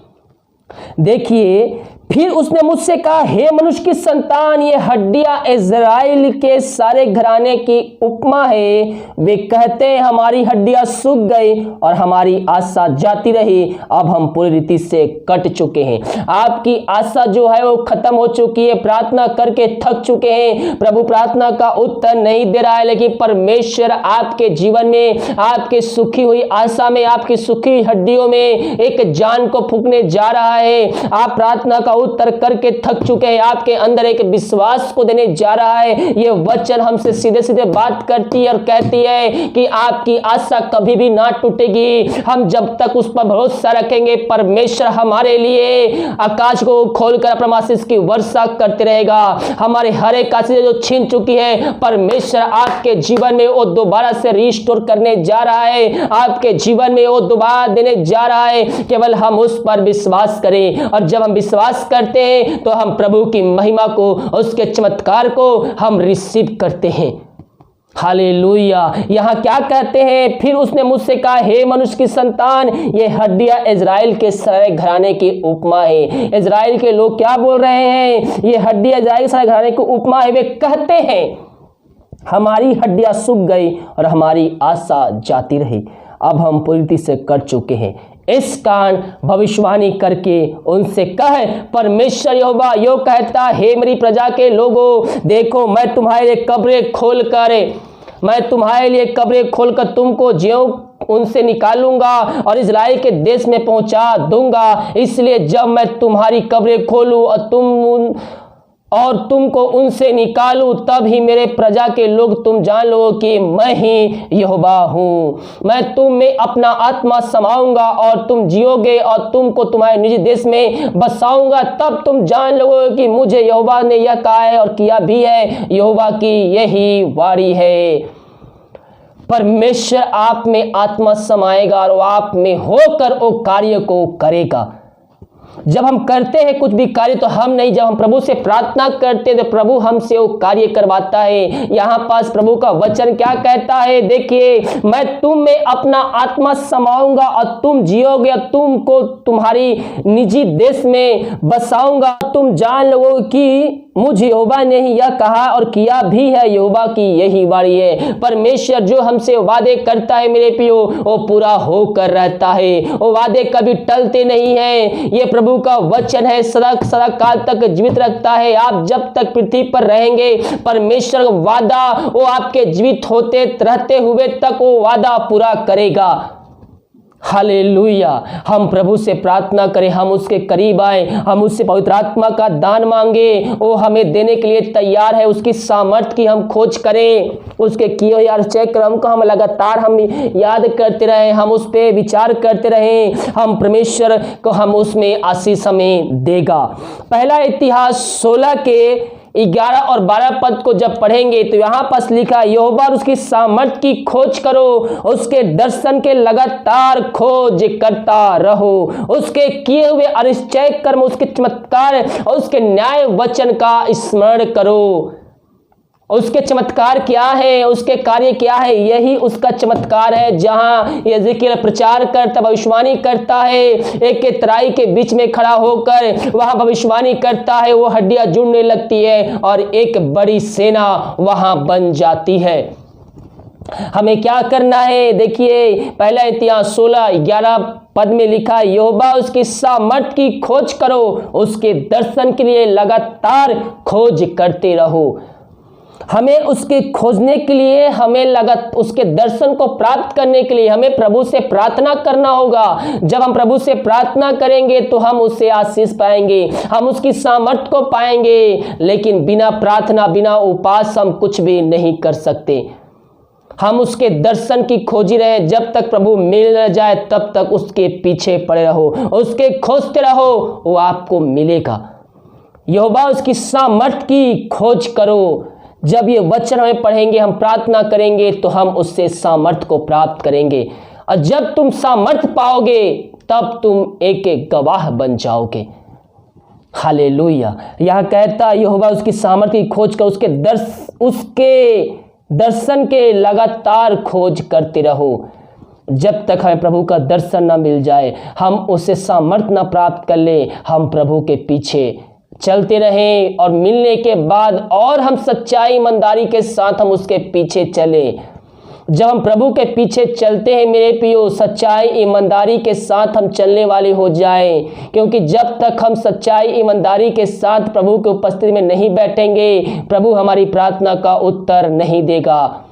देखिए, फिर उसने मुझसे कहा, हे मनुष्य की संतान, ये हड्डियां इज़राइल के सारे घराने की उपमा है। वे कहते हैं, हमारी हड्डियां सूख गई और हमारी आशा जाती रही, अब हम पूरी रीति से कट चुके हैं। आपकी आशा जो है वो खत्म हो चुकी है, प्रार्थना करके थक चुके हैं, प्रभु प्रार्थना का उत्तर नहीं दे रहा है, लेकिन परमेश्वर आपके जीवन में, आपके सुखी हुई आशा में, आपकी सुखी हड्डियों में एक जान को फूंकने जा रहा है। आप प्रार्थना का उत्तर करके थक चुके हैं, आपके अंदर एक विश्वास को देने जा रहा है। ये वचन हमसे सीधे सीधे बात करती है और कहती है कि आपकी आशा कभी भी ना टूटेगी। हम जब तक उस पर भरोसा रखेंगे, परमेश्वर हमारे लिए आकाश को खोलकर अपना आशीष की वर्षा करते रहेगा। हमारे हर एक आशीष जो छीन चुकी है, परमेश्वर आपके जीवन में वो दोबारा से रिस्टोर करने जा रहा है, आपके जीवन में वो दोबारा देने जा रहा है। केवल हम उस पर विश्वास करें, और जब हम विश्वास करते हैं तो हम प्रभु की महिमा को, उसके चमत्कार को हम रिसीव करते हैं। हालेलुया। यहाँ क्या कहते हैं? फिर उसने मुझसे कहा, हे मनुष्य की संतान, ये हड्डियां इज़राइल के सारे घराने की उपमा है। इज़राइल के लोग क्या बोल रहे हैं? ये हड्डियां इज़राइल के सारे घराने की उपमा है। वे कहते हैं, हमारी हड्डियां सूख गई और हमारी आशा जाती रही, अब हम पूरी रीति से कट चुके हैं। इस कारण भविष्यवाणी करके उनसे कह, परमेश्वर यहोवा यो कहता, हे मेरी प्रजा के लोगों, देखो मैं तुम्हारे लिए कब्रें खोलकर तुमको ज्यों उनसे निकालूंगा और इज़राइल के देश में पहुंचा दूंगा। इसलिए जब मैं तुम्हारी कब्रें खोलूं और तुमको उनसे निकालूं, तब ही मेरे प्रजा के लोग तुम जान लो कि मैं ही यहोवा हूँ। मैं तुम में अपना आत्मा समाऊंगा और तुम जियोगे और तुमको तुम्हारे निज देश में बसाऊंगा। तब तुम जान लोगे कि मुझे यहोवा ने यह कहा है और किया भी है। यहोवा की यही वाणी है। परमेश्वर आप में आत्मा समाएगा और आप में होकर वो कार्य को करेगा। जब हम करते हैं कुछ भी कार्य तो हम नहीं, जब हम प्रभु से प्रार्थना करते हैं तो प्रभु हमसे वो कार्य करवाता है। यहाँ पास प्रभु का वचन क्या कहता है, देखिए, मैं तुम में अपना आत्मा समाऊंगा और तुम जियोगे, तुमको तुम्हारी निजी देश में बसाऊंगा। तुम जान लोगे कि मुझ यहोवा ने ही यह कहा और किया भी है। यहोवा की यही वाणी है। परमेश्वर जो हमसे वादे करता है मेरे प्रियो, वो पूरा होकर रहता है। वो वादे कभी टलते नहीं है। ये प्रभु का वचन है, सदा सदा काल तक जीवित रखता है। आप जब तक पृथ्वी पर रहेंगे, परमेश्वर का वादा वो आपके जीवित होते रहते हुए तक वो वादा पूरा करेगा। हालेलुया। हम प्रभु से प्रार्थना करें, हम उसके करीब आए, हम उससे पवित्र आत्मा का दान मांगे। वो हमें देने के लिए तैयार है। उसकी सामर्थ्य की हम खोज करें, उसके किए हुए आश्चर्य क्रम को हम लगातार हम याद करते रहें, हम उस पर विचार करते रहें। हम परमेश्वर को हम उसमें आशीष हमें देगा। पहला इतिहास 16 के 11 और 12 पद को जब पढ़ेंगे तो यहाँ पर लिखा, यहोवा उसकी सामर्थ्य की खोज करो, उसके दर्शन के लगातार खोज करता रहो, उसके किए हुए आश्चर्य कर्म, उसके चमत्कार और उसके न्याय वचन का स्मरण करो। उसके चमत्कार क्या है, उसके कार्य क्या है, यही उसका चमत्कार है। जहां यिर्मयाह प्रचार करता, भविष्यवाणी करता है, एक के तराई के बीच में खड़ा होकर वहां भविष्यवाणी करता है, वो हड्डियां जुड़ने लगती है और एक बड़ी सेना वहां बन जाती है। हमें क्या करना है, देखिए, पहला इतिहास 16:11 पद में लिखा, यहोवा उसकी सामर्थ्य की खोज करो, उसके दर्शन के लिए लगातार खोज करते रहो। हमें उसके खोजने के लिए, हमें उसके दर्शन को प्राप्त करने के लिए हमें प्रभु से प्रार्थना करना होगा। जब हम प्रभु से प्रार्थना करेंगे तो हम उससे आशीष पाएंगे, हम उसकी सामर्थ्य को पाएंगे। लेकिन बिना प्रार्थना, बिना उपास हम कुछ भी नहीं कर सकते। हम उसके दर्शन की खोजी रहे, जब तक प्रभु मिल न जाए तब तक उसके पीछे पड़े रहो, उसके खोजते रहो, वो आपको मिलेगा। यहोवा उसकी सामर्थ्य की खोज करो। जब ये वचन हमें पढ़ेंगे, हम प्रार्थना करेंगे तो हम उससे सामर्थ्य को प्राप्त करेंगे। और जब तुम सामर्थ्य पाओगे तब तुम एक गवाह बन जाओगे। हालेलुया। यह कहता, यहोवा उसकी सामर्थ्य की खोज कर, उसके दर्शन के लगातार खोज करते रहो। जब तक हमें प्रभु का दर्शन ना मिल जाए, हम उससे सामर्थ्य ना प्राप्त कर ले, हम प्रभु के पीछे चलते रहें और मिलने के बाद और हम सच्चाई ईमानदारी के साथ हम उसके पीछे चले। जब हम प्रभु के पीछे चलते हैं मेरे प्रियो, सच्चाई ईमानदारी के साथ हम चलने वाले हो जाएं, क्योंकि जब तक हम सच्चाई ईमानदारी के साथ प्रभु की उपस्थिति में नहीं बैठेंगे, प्रभु हमारी प्रार्थना का उत्तर नहीं देगा।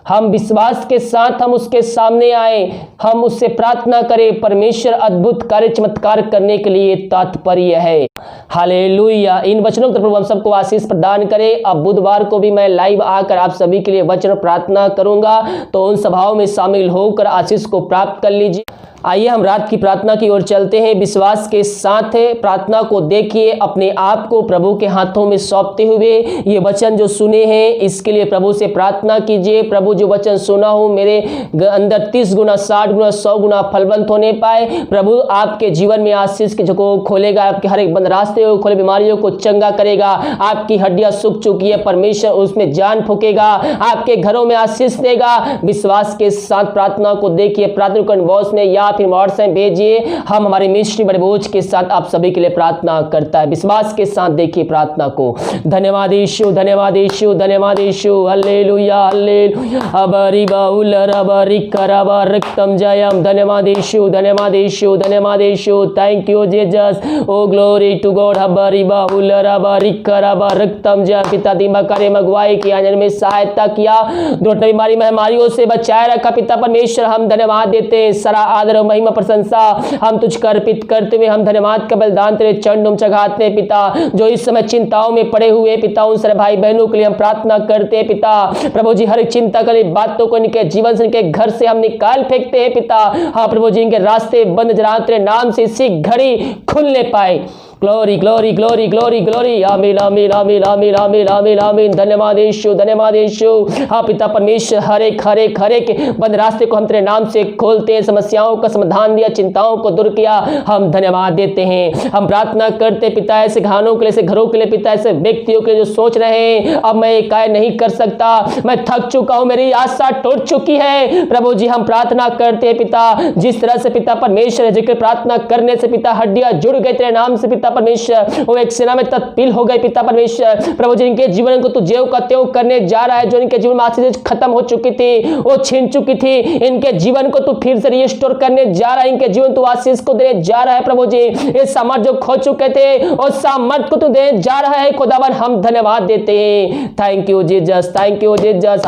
हम विश्वास के साथ हम उसके सामने आए, हम उससे प्रार्थना करें। परमेश्वर अद्भुत कार्य चमत्कार करने के लिए तात्पर्य है। हालेलुया। इन वचनों के प्रभु हम सबको आशीष प्रदान करे। अब बुधवार को भी मैं लाइव आकर आप सभी के लिए वचन प्रार्थना करूंगा, तो उन सभाओं में शामिल होकर आशीष को प्राप्त कर लीजिए। आइए हम रात की प्रार्थना की ओर चलते हैं। विश्वास के साथ प्रार्थना को देखिए, अपने आप को प्रभु के हाथों में सौंपते हुए ये वचन जो सुने हैं इसके लिए प्रभु से प्रार्थना कीजिए। प्रभु जो वचन सुना हो मेरे अंदर 30 गुना, 60 गुना, 100 गुना फलवंत होने पाए। प्रभु आपके जीवन में आशीष के को खोलेगा, आपके हर एक बंद रास्ते को खोले, बीमारियों को चंगा करेगा। आपकी हड्डियां सूख चुकी है, परमेश्वर उसमें जान फूकेगा, आपके घरों में आशीष देगा। विश्वास के साथ प्रार्थना को देखिए। प्रार्थना बॉस में या फिर व्हाट्सएप भेजिए। हम हमारे मिनिस्ट्री बड़े बोझ के साथ आप सभी के लिए प्रार्थना करता है। विश्वास के साथ देखिए प्रार्थना को। धन्यवाद यीशु, धन्यवाद यीशु, धन्यवाद यीशु। हालेलुया, हालेलुया। अबरी बाउल रबरी करबा रक्तम जयम। धन्यवाद यीशु, धन्यवाद यीशु, धन्यवाद Yeshu. Thank you Jesus. O glory to God. अबरी बाउल रबरी करबा रक्तम जय। पिता दिमा करे मगवाई की आनंद में सहायता किया, दुर्घटना बीमारी महामारियों से बचाए रखा। पिता परमेश्वर हम धन्यवाद देते हैं। सारा आदर महिमा प्रशंसा हम तुझको अर्पित करते हुए हम धन्यवाद का बलिदान तेरे चरणों चढ़ाते हैं। पिता जो इस समय चिंताओं में पड़े हुए पिता उन सारे भाई बहनों के लिए हम प्रार्थना करते हैं। पिता प्रभु जी हर चिंता कर बातों को इनके जीवन से, इनके घर से हम निकाल फेंकते हैं। पिता हाँ प्रभु जी, इनके रास्ते बंद जरा तेरे नाम से इसी घड़ी खुलने पाए, glory glory glory glory glory, आमीन आमीन आमीन आमीन आमीन आमीन आमीन। धन्यवाद यीशु, धन्यवाद यीशु। हाँ पिता परमेश्वर, हर एक बंद रास्ते को हम तेरे नाम से खोलते हैं, समस्याओं का समाधान दिया, चिंताओं को दूर किया, हम धन्यवाद देते हैं। हम प्रार्थना करते पिता ऐसे घरानों के लिए, ऐसे घरों के लिए पिता, ऐसे व्यक्तियों के लिए जो सोच रहे हैं अब मैं ये कार्य नहीं कर सकता, मैं थक चुका हूं, मेरी आशा टूट चुकी है। प्रभु जी हम प्रार्थना करते हैं पिता, जिस तरह से पिता परमेश्वर जिक्र प्रार्थना करने से पिता हड्डियां जुड़ गए तेरे नाम से पिता परमेश्वर, वो एक सेना में तत्पील हो गए पिता परमेश्वर। प्रभु जी इनके जीवन को तू ज्यों का त्यों करने जा रहा है, जो इनके जीवन में आशीष खत्म हो चुकी थी, वो छीन चुकी थी, इनके जीवन को तू फिर से रिस्टोर करने जा रहा है, इनके जीवन तू आशीष को देने जा रहा है। प्रभु जी ये सामर्थ जो खो चुके थे और सामर्थ को तू देने जा रहा है खुदावन, हम धन्यवाद देते हैं। Thank you Jesus, thank you Jesus.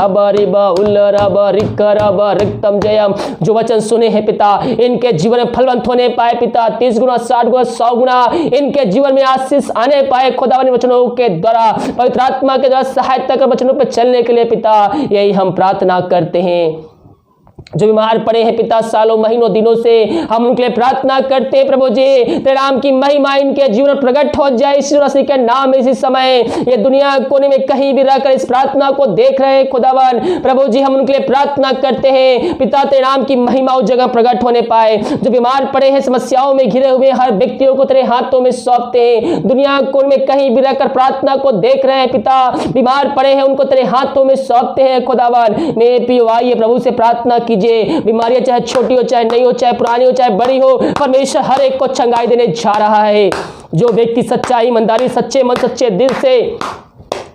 रिक्तम जयम, जो वचन सुने हैं पिता इनके जीवन में फलवंत होने पाए पिता, 30 गुना 60 गुना 100 गुना इनके जीवन में आशीष आने पाए खुदावन, वचनों के द्वारा पवित्र आत्मा के द्वारा सहायता कर वचनों पर चलने के लिए पिता यही हम प्रार्थना करते हैं। जो बीमार पड़े हैं पिता सालों महीनों दिनों से, हम उनके लिए प्रार्थना करते हैं प्रभु जी, तेरे नाम की महिमा इनके जीवन में प्रकट हो जाए इसी मसीह के नाम में। इसी समय ये दुनिया कोने में कहीं भी रहकर इस प्रार्थना को देख रहे हैं खुदावन, प्रभु जी हम उनके लिए प्रार्थना करते हैं पिता, तेरे नाम की महिमा उस जगह प्रकट होने पाए। जो बीमार पड़े हैं, समस्याओं में घिरे हुए हर व्यक्तियों को तेरे हाथों में सौंपते हैं, दुनिया कोने में कहीं भी रहकर प्रार्थना को देख रहे हैं पिता, बीमार पड़े हैं उनको तेरे हाथों में सौंपते हैं खुदावन। मेरे पियो आइए प्रभु से प्रार्थना की, बीमारियां चाहे छोटी हो चाहे नहीं हो, चाहे पुरानी हो चाहे बड़ी हो, परमेश्वर हर एक को चंगाई देने जा रहा है। जो व्यक्ति सच्चाई ईमानदारी सच्चे मन सच्चे दिल से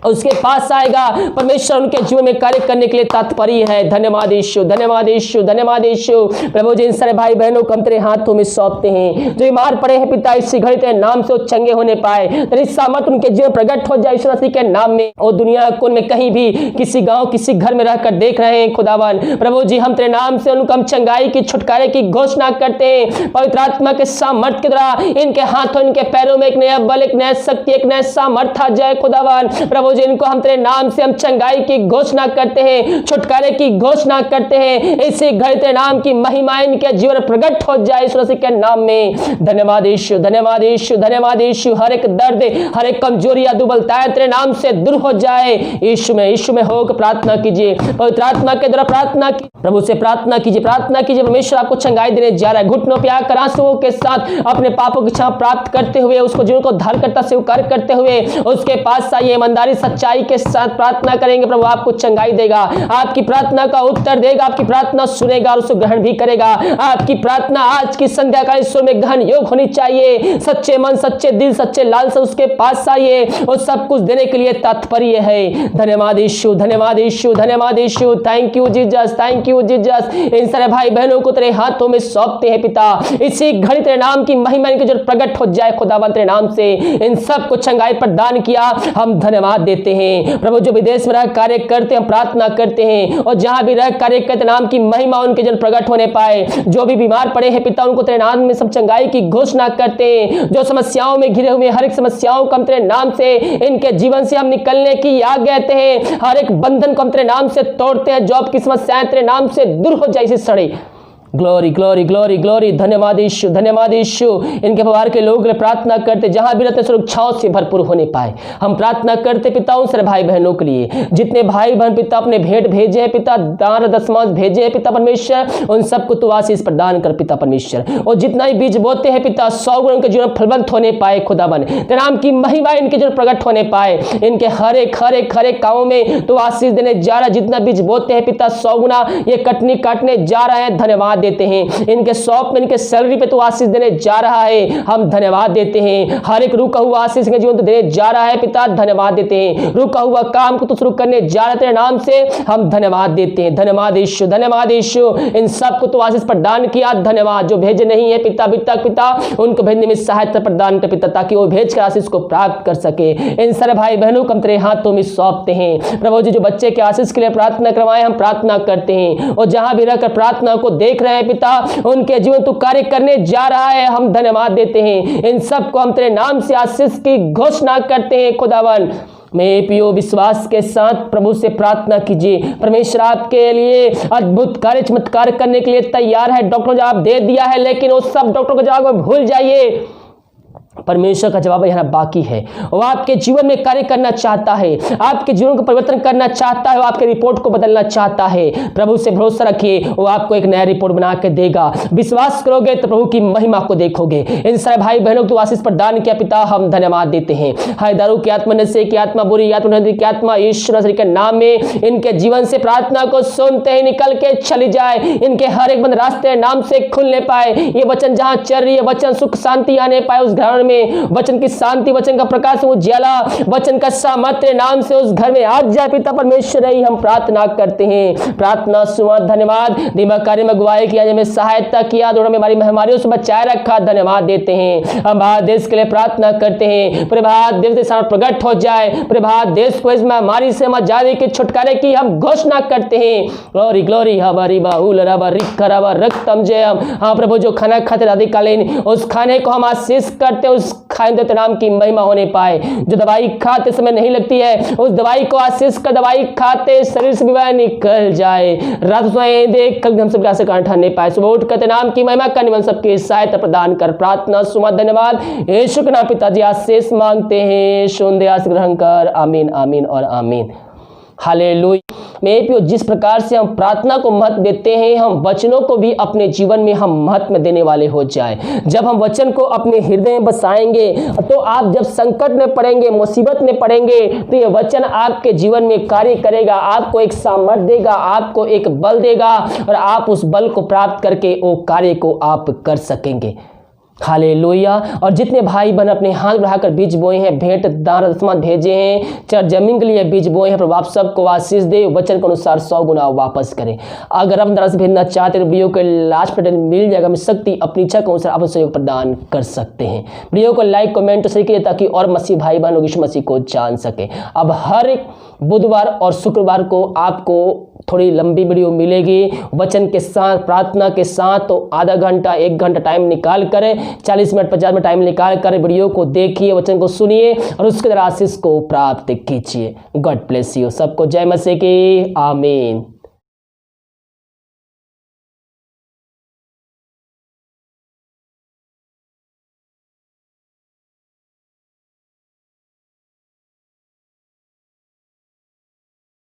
उसके पास आएगा, परमेश्वर उनके जीवन में कार्य करने के लिए तत्परी है। धन्यवाद यीशु, धन्यवाद यीशु, धन्यवाद यीशु। प्रभु जी इन सारे भाई बहनों को हम तेरे हाथों में सौंपते हैं, जो बीमार पड़े हैं पिता इसी घड़ी तेरे नाम से वो चंगे होने पाए, तेरी सामर्थ उनके जीवन प्रकट हो जाए यीशु मसीह के नाम में। और दुनिया कोन में कहीं भी किसी गांव किसी घर में रहकर देख रहे हैं खुदावन, प्रभु जी हम तेरे नाम से उनको हम चंगाई की छुटकारे की घोषणा करते हैं। पवित्र आत्मा के सामर्थ के द्वारा इनके हाथों इनके पैरों में एक नया बल, एक नया शक्ति, एक नया सामर्थ आ जाए खुदावन। प्रभु जिनको हम तेरे नाम से हम चंगाई की घोषणा करते हैं, छुटकारे की घोषणा करते हैं, इसी घड़ी तेरे नाम की महिमा इनके जीवन प्रकट हो जाए यीशु मसीह के नाम में। धन्यवाद यीशु, धन्यवाद यीशु, धन्यवाद यीशु। हर एक दर्द हर एक कमजोरी या दुर्बलताएं तेरे नाम से दूर हो जाए यीशु में होकर प्रार्थना कीजिए, पवित्र आत्मा के द्वारा प्रार्थना की, प्रभु से प्रार्थना कीजिए, प्रार्थना कीजिए। परमेश्वर आपको चंगाई देने जा रहा है। घुटनों पे आकर आंसुओं के साथ अपने पापों की क्षमा प्राप्त करते हुए, उसको जीवन को धारणकर्ता स्वीकार करते हुए उसके पास आइए, ईमानदारी सच्चाई के साथ प्रार्थना करेंगे, प्रभु आपको चंगाई देगा, आपकी प्रार्थना का उत्तर देगा, आपकी प्रार्थना सुनेगा और उसको ग्रहण भी करेगा। आपकी प्रार्थना आज की संध्या का ईश्वर में ग्रहण योग होनी चाहिए। सच्चे मन सच्चे दिल सच्चे लालसा उसके पास आइए, और सब कुछ देने के लिए तात्पर्य है। धन्यवाद यीशु, धन्यवाद यीशु, धन्यवाद Yeshu. Thank you Jesus, thank you Jesus. इन सारे भाई बहनों को तेरे हाथों में सौंपते हैं पिता, इसी घड़ी तेरे नाम की महिमा इनके जो प्रकट हो जाए खुदावंत तेरे नाम से इन सब को चंगाई प्रदान किया, हम धन्यवाद देते हैं। प्रभु जो विदेश में रह कार्य करते हैं प्रार्थना करते हैं, और जहां भी रह कार्य करते नाम की महिमा उनके जन प्रकट होने पाए। जो भी बीमार पड़े हैं पिता उनको तेरे नाम में सब चंगाई की घोषणा करते हैं। जो समस्याओं में घिरे हुए हर एक समस्याओं को हम तेरे नाम से इनके जीवन से हम निकलने की आज्ञा देते हैं। हर एक बंधन को हम तेरे नाम से तोड़ते हैं। जॉब की समस्याएं तेरे नाम से दूर हो जाए इसी सड़े। Glory glory glory glory. धन्यवाद यीशु, धन्यवाद यीशु। इनके परिवार के लोग प्रार्थना करते जहां भी रहते सुरक्षाओं से भरपूर होने पाए। हम प्रार्थना करते पिता उन सारे भाई बहनों के लिए जितने भाई बहन पिता अपने भेंट भेजे हैं पिता, दान दशमांश भेजे हैं पिता परमेश्वर, उन सबको तू आशीष प्रदान कर पिता परमेश्वर। और जितना ही बीज बोते हैं पिता 100 गुण उनके जीवन फलवंत होने पाए खुदावन। तेरे नाम की महिमा इनके जीवन प्रकट होने पाए। इनके हर एक कामों में तू आशीष देने जा रहा है। जितना बीज बोते हैं पिता 100 गुना ये कटनी काटने जा रहा है। धन्यवाद देते हैं। इनके शॉप में इनके सैलरी पे तू आशीष देने जा रहा है। हम धन्यवाद देते हैं। हर एक रुका हुआ आशीष के जीवन तो देने जा रहा है पिता, धन्यवाद देते हैं। रुका हुआ काम को तू शुरू करने जा रहा है तेरे नाम से, हम धन्यवाद देते हैं। धन्यवाद यीशु, धन्यवाद यीशु। इन सब को तू आशीष प्रदान किया, धन्यवाद। जो भेजे नहीं है पिता पिता उनको भेजने में सहायता प्रदान कर पिता, ताकि वो भेज कर आशीष को प्राप्त कर सके। इन सारे भाई बहनों को हम तेरे हाथों में सौंपते हैं। प्रभु जी जो बच्चे के आशीष के लिए प्रार्थना करवाए, हम प्रार्थना करते हैं। और जहां भी रहकर प्रार्थना को देख रहे हैं पिता, उनके जीवन तू कार्य करने जा रहा है, हम धन्यवाद देते हैं। इन सब को हम तेरे नाम से आशीष की घोषणा करते हैं खुदावन। मैं पियो विश्वास के साथ प्रभु से प्रार्थना कीजिए। परमेश्वर आपके लिए अद्भुत कार्य चमत्कार करने के लिए तैयार है। डॉक्टर जवाब दे दिया है, लेकिन वो सब डॉक्टर का जवाब भूल जाइए। परमेश्वर का जवाब यहाँ बाकी है। वो आपके जीवन में कार्य करना चाहता है, आपके जीवन को परिवर्तन करना चाहता है, वो आपके रिपोर्ट को बदलना चाहता है। प्रभु से भरोसा रखिए, वो आपको एक नया रिपोर्ट बना के देगा। विश्वास करोगे तो प्रभु की महिमा को देखोगे। इन सारे भाई बहनों को आशीष प्रदान किया पिता, हम धन्यवाद देते हैं। हाय दारू की आत्मा, नशे की आत्मा, बुरी आत्मा की आत्मा, यीशु मसीह के नाम में इनके जीवन से प्रार्थना को सुनते ही निकल के चली जाए। इनके हर एक बंद रास्ते नाम से खुलने पाए। ये वचन जहां चल रही है, वचन सुख शांति आने पाए उस घर में। वचन की शांति, वचन का प्रकाश, उजाला, वचन का सामर्थ्य नाम से उस घर में आज जाए पिता परमेश्वर ही हम प्रार्थना करते हैं। प्रार्थना सुना, धन्यवाद। दिमाग कार्य में अगुवाई किया, हमें सहायता किया, दोनों में हमारी महामारियों से बचाए रखा, धन्यवाद देते हैं। हम भारत देश के लिए प्रार्थना करते हैं, पूरे भारत देश के सामने प्रकट हो जाए। पूरे भारत देश को इस महामारी से हम आजादी के छुटकारे की हम घोषणा करते हैं। ग्लोरी ग्लोरी हमारी बाहुल रक्तम जयम। हाँ प्रभु, जो खाना खाते राधिकालीन उस खाने को हम आशीष करते, उस खाने नाम की महिमा होने पाए। जो दवाई खाते समय नहीं लगती है, उस दवाई को आशीष कर दवाई खाते शरीर से बीमारी निकल जाए। रात सोए देख कल हम सब से ठाने पाए। सुबह उठ करते नाम की महिमा करने वाले सबकी सहायता प्रदान कर। प्रार्थना सुमा, धन्यवाद। यीशु के नाम पिताजी आशीष मांगते हैं, सुन दे, आशीष ग्रहण कर। आमीन आमीन और आमीन। हालेलुया। मेरे प्रियो, जिस प्रकार से हम प्रार्थना को महत्व देते हैं, हम वचनों को भी अपने जीवन में हम महत्व देने वाले हो जाए। जब हम वचन को अपने हृदय में बसाएंगे तो आप जब संकट में पड़ेंगे, मुसीबत में पड़ेंगे, तो ये वचन आपके जीवन में कार्य करेगा, आपको एक सामर्थ्य देगा, आपको एक बल देगा और आप उस बल को प्राप्त करके वो कार्य को आप कर सकेंगे। हालेलुया। और जितने भाई बहन अपने हाथ बढ़ाकर बीज बोए हैं, भेंट दान दशमांश भेजे हैं, चार जमीन के लिए बीज बोए हैं, प्रभु आप सबको आशीष दे, वचन के अनुसार 100 गुना वापस करें। अगर आप तरह से भेजना चाहते हैं तो वीडियो के लास्ट पर मिल जाएगा, मैं शक्ति अपनी इच्छा के अनुसार आप सहयोग प्रदान कर सकते हैं। वीडियो को लाइक कमेंट शेयर कीजिए ताकि और मसीह भाई बहन यीशु मसीह को जान सके। अब हर एक बुधवार और शुक्रवार को आपको थोड़ी लंबी वीडियो मिलेगी वचन के साथ, प्रार्थना के साथ। तो आधा घंटा 1 घंटा टाइम निकाल कर, 40 मिनट 50 मिनट टाइम निकाल कर वीडियो को देखिए, वचन को सुनिए और उसके द्वारा आशीष को प्राप्त कीजिए। God bless you. सबको जय मसीह की। आमीन।